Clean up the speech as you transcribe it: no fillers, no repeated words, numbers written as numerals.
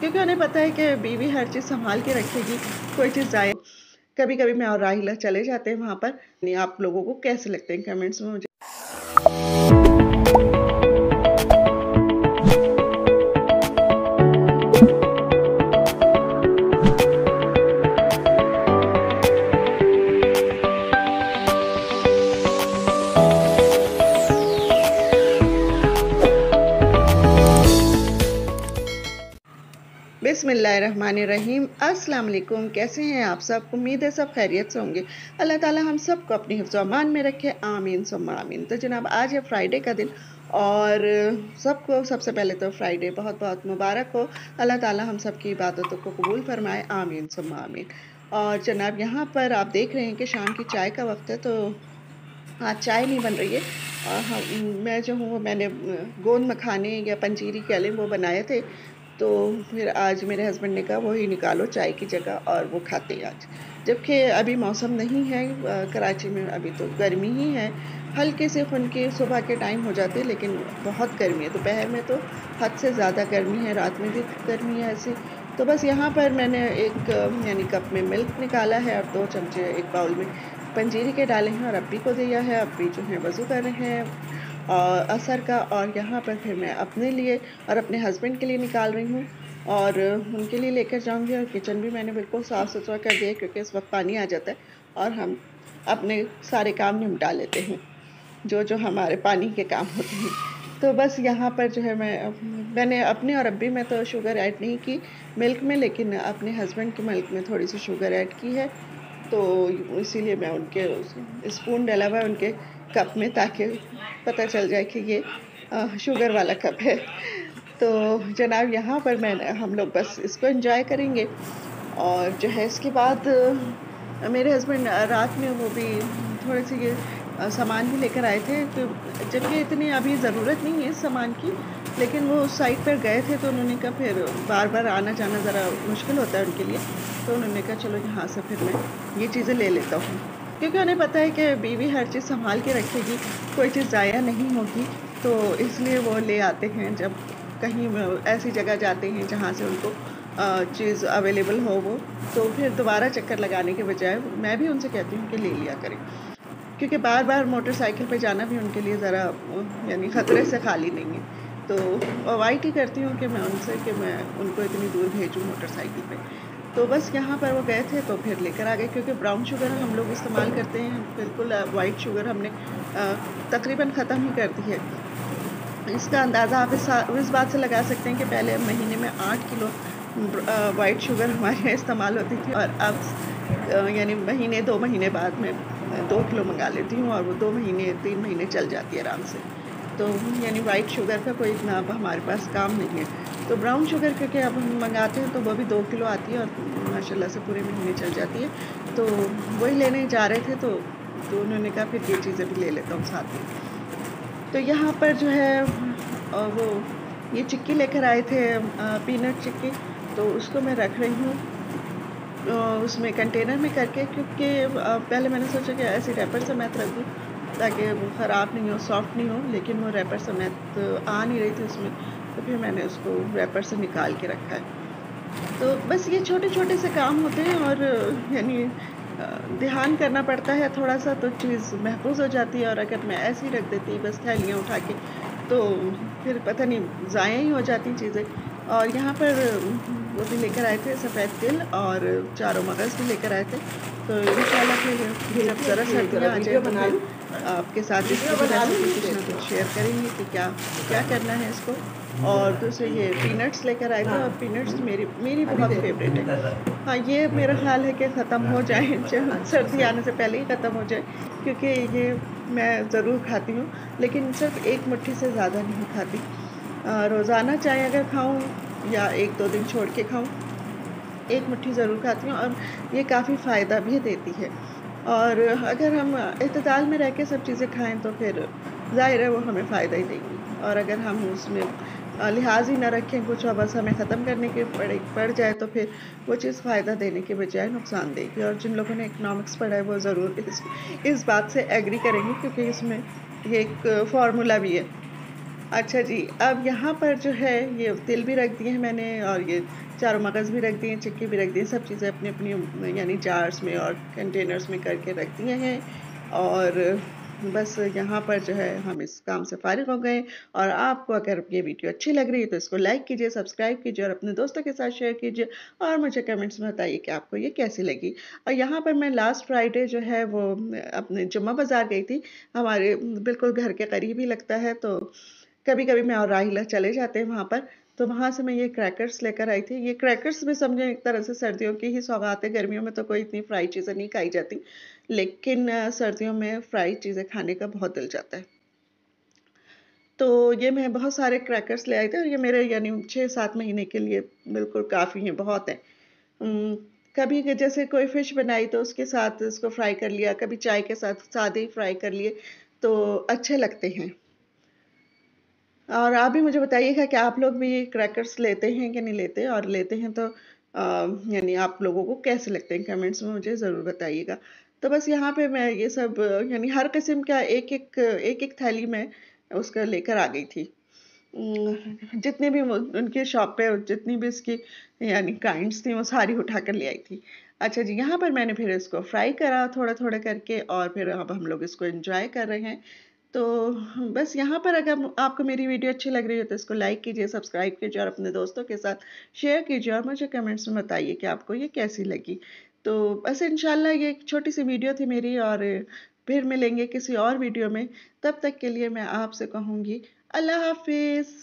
क्योंकि उन्हें पता है कि बीवी हर चीज़ सँभाल के रखेगी, कोई चीज़ ज़ाया कभी-कभी मैं और राहिला चले जाते हैं वहाँ पर। नहीं, आप लोगों को कैसे लगते हैं कमेंट्स में मुझे बिस्मिल्लाहिर्रहमानिर्रहीम। अस्सलाम वालेकुम। कैसे हैं आप सब? उम्मीद है सब खैरियत से होंगे। अल्लाह ताला हम सबको अपनी हिफ्ज़ व अमान में रखे, आमीन सुम्मा आमीन। तो जनाब आज है फ्राइडे का दिन और सबको सबसे पहले तो फ्राइडे बहुत बहुत मुबारक हो। अल्लाह ताला हम सब की इबादतों को कबूल फरमाए, आमीन सुम्मा आमीन। और जनाब यहाँ पर आप देख रहे हैं कि शाम की चाय का वक्त है, तो आज चाय नहीं बन रही है। मैं जो हूँ मैंने गोंद मखाने या पंजीरी कह लें वो बनाए थे, तो फिर आज मेरे हस्बैंड ने कहा वही निकालो चाय की जगह और वो खाते हैं आज। जबकि अभी मौसम नहीं है, कराची में अभी तो गर्मी ही है। हल्के से खुनके सुबह के टाइम हो जाते हैं, लेकिन बहुत गर्मी है। दोपहर में तो हद से ज़्यादा गर्मी है, रात में भी गर्मी है ऐसे। तो बस यहाँ पर मैंने एक यानी कप में मिल्क निकाला है और 2 चमचे एक बाउल में पंजीरी के डाले हैं और अब्बी को दिया है। अब्बी जो है वज़ू कर रहे हैं असर का, और यहाँ पर फिर मैं अपने लिए और अपने हस्बैंड के लिए निकाल रही हूँ और उनके लिए लेकर जाऊँगी। और किचन भी मैंने बिल्कुल साफ़ सुथरा कर दिया है, क्योंकि इस वक्त पानी आ जाता है और हम अपने सारे काम निपटा लेते हैं जो हमारे पानी के काम होते हैं। तो बस यहाँ पर जो है मैंने अपने और अब्बी में तो शुगर ऐड नहीं की मिल्क में, लेकिन अपने हस्बैंड के मिल्क में थोड़ी सी शुगर ऐड की है। तो इसीलिए मैं उनके स्पून डाला हुआ है उनके कप में, ताकि पता चल जाए कि ये शुगर वाला कप है। तो जनाब यहाँ पर हम लोग बस इसको एंजॉय करेंगे। और जो है इसके बाद मेरे हस्बैंड रात में वो भी थोड़े से ये सामान भी लेकर आए थे, तो जबकि इतनी अभी ज़रूरत नहीं है इस सामान की, लेकिन वो उस साइट पर गए थे तो उन्होंने कहा फिर बार बार आना जाना ज़रा मुश्किल होता है उनके लिए। तो उन्होंने कहा चलो यहाँ से फिर मैं ये चीज़ें ले लेता हूँ, क्योंकि उन्हें पता है कि बीवी हर चीज़ संभाल के रखेगी, कोई चीज़ ज़ाया नहीं होगी। तो इसलिए वो ले आते हैं जब कहीं ऐसी जगह जाते हैं जहाँ से उनको चीज़ अवेलेबल हो वो, तो फिर दोबारा चक्कर लगाने के बजाय मैं भी उनसे कहती हूँ कि ले लिया करें, क्योंकि बार बार मोटरसाइकिल पे जाना भी उनके लिए ज़रा यानी ख़तरे से खाली नहीं है। तो अवॉइड ही करती हूँ कि मैं उनसे कि मैं उनको इतनी दूर भेजूँ मोटरसाइकिल पे। तो बस यहाँ पर वो गए थे तो फिर लेकर आ गए, क्योंकि ब्राउन शुगर हम लोग इस्तेमाल करते हैं बिल्कुल, वाइट शुगर हमने तकरीबन ख़त्म ही कर दी है। इसका अंदाज़ा आप इस बात से लगा सकते हैं कि पहले महीने में 8 किलो वाइट शुगर हमारे यहाँ इस्तेमाल होती थी, और अब यानी महीने 2 महीने बाद में 2 किलो मंगा लेती हूँ, और वो 2 महीने 3 महीने चल जाती है आराम से। तो यानी वाइट शुगर का कोई इतना अब हमारे पास काम नहीं है। तो ब्राउन शुगर क्योंकि अब हम मंगाते हैं तो वो भी 2 किलो आती है और माशाल्लाह से पूरे महीने चल जाती है। तो वही लेने जा रहे थे, तो उन्होंने कहा फिर ये चीज़ें भी ले लेता हूँ साथ में। तो यहाँ पर जो है वो ये चिक्की लेकर आए थे, पीनट चिक्की, तो उसको मैं रख रही हूँ उसमें कंटेनर में करके, क्योंकि पहले मैंने सोचा कि ऐसे रैपर समेत रख दूँ ताकि वो ख़राब नहीं हो, सॉफ्ट नहीं हो, लेकिन वो रैपर समेत आ नहीं रही थी उसमें, तो फिर मैंने उसको रैपर से निकाल के रखा है। तो बस ये छोटे-छोटे से काम होते हैं, और यानी ध्यान करना पड़ता है थोड़ा-सा, तो चीज़ महफूज़ हो जाती है। और अगर मैं ऐसे ही रख देती बस थैलियाँ उठा के, तो फिर पता नहीं ज़ाया ही हो जाती चीज़ें। और यहाँ पर वो भी लेकर आए थे सफ़ेद तिल और चारों मगज़ भी लेकर आए थे। तो इंशाल्लाह फिर जब ज़रा सर्दियाँ आ जाए तो फिर आपके साथ इसकी भी रेसिपी कुछ ना कुछ शेयर करेंगे कि क्या क्या करना है इसको। और दूसरे ये पीनट्स लेकर आए थे, और पीनट्स मेरी बहुत फेवरेट है। हाँ, ये मेरा ख़्याल है कि ख़त्म हो जाए, सर्दी आने से पहले ही ख़त्म हो जाए, क्योंकि ये मैं ज़रूर खाती हूँ, लेकिन सिर्फ़ 1 मुट्ठी से ज़्यादा नहीं खाती। रोज़ाना चाहे अगर खाऊँ या 1-2 दिन छोड़ के खाऊँ, 1 मुट्ठी ज़रूर खाती हूँ, और ये काफ़ी फ़ायदा भी देती है। और अगर हम इत्तेदाल में रह के सब चीज़ें खाएँ तो फिर ज़ाहिर है वो हमें फ़ायदा ही देंगी, और अगर हम उसमें लिहाज़ ही ना रखें कुछ और बस हमें ख़त्म करने के पड़ जाए, तो फिर वो चीज़ फ़ायदा देने के बजाय नुकसान देगी। और जिन लोगों ने इकोनॉमिक्स पढ़ा है वो ज़रूर इस बात से एग्री करेंगे, क्योंकि इसमें ये एक फ़ॉर्मूला भी है। अच्छा जी, अब यहाँ पर जो है ये तिल भी रख दिए हैं मैंने और ये चारों मगज़ भी रख दिए हैं, चिक्की भी रख दी है, सब चीज़ें अपनी-अपनी यानी जार्स में और कंटेनर्स में करके रख दिए हैं और बस यहाँ पर जो है हम इस काम से फ़ारिग हो गए और आपको अगर ये वीडियो अच्छी लग रही है तो इसको लाइक कीजिए, सब्सक्राइब कीजिए और अपने दोस्तों के साथ शेयर कीजिए और मुझे कमेंट्स में बताइए कि आपको ये कैसी लगी। और यहाँ पर मैं लास्ट फ्राइडे जो है वो अपने जुम्मा बाज़ार गई थी, हमारे बिल्कुल घर के करीब ही लगता है तो कभी-कभी मैं और राहिला चले जाते हैं वहाँ पर, तो वहाँ से मैं ये क्रैकर्स लेकर आई थी। ये क्रैकर्स भी समझें एक तरह से सर्दियों की ही सौगात है, गर्मियों में तो कोई इतनी फ्राई चीज़ें नहीं खाई जाती, लेकिन सर्दियों में फ्राई चीज़ें खाने का बहुत दिल चाहता है। तो ये मैं बहुत सारे क्रैकर्स ले आई थी और ये मेरे यानी 6-7 महीने के लिए बिल्कुल काफ़ी हैं, बहुत हैं। उम, कभी के जैसे कोई फ़िश बनाई तो उसके साथ उसको फ्राई कर लिया, कभी चाय के साथ सादे ही फ्राई कर लिए, तो अच्छे लगते हैं। और आप भी मुझे बताइएगा कि आप लोग भी क्रैकर्स लेते हैं कि नहीं लेते? और लेते हैं तो यानी आप लोगों को कैसे लगते हैं? कमेंट्स में मुझे ज़रूर बताइएगा। तो बस यहाँ पे मैं ये सब यानी हर किस्म का एक-एक थाली में उसका लेकर आ गई थी। जितने भी वो उनके शॉप पे जितनी भी इसकी यानी काइंड्स थी, वो सारी उठाकर ले आई थी। अच्छा जी, यहाँ पर मैंने फिर इसको फ्राई करा थोड़ा-थोड़ा करके और फिर अब हम लोग इसको एन्जॉय कर रहे हैं। तो बस यहाँ पर अगर आपको मेरी वीडियो अच्छी लग रही हो तो इसको लाइक कीजिए, सब्सक्राइब कीजिए और अपने दोस्तों के साथ शेयर कीजिए और मुझे कमेंट्स में बताइए कि आपको ये कैसी लगी। तो बस इंशाल्लाह ये एक छोटी-सी वीडियो थी मेरी और फिर मिलेंगे किसी और वीडियो में। तब तक के लिए मैं आपसे कहूँगी अल्लाह हाफ़िज़।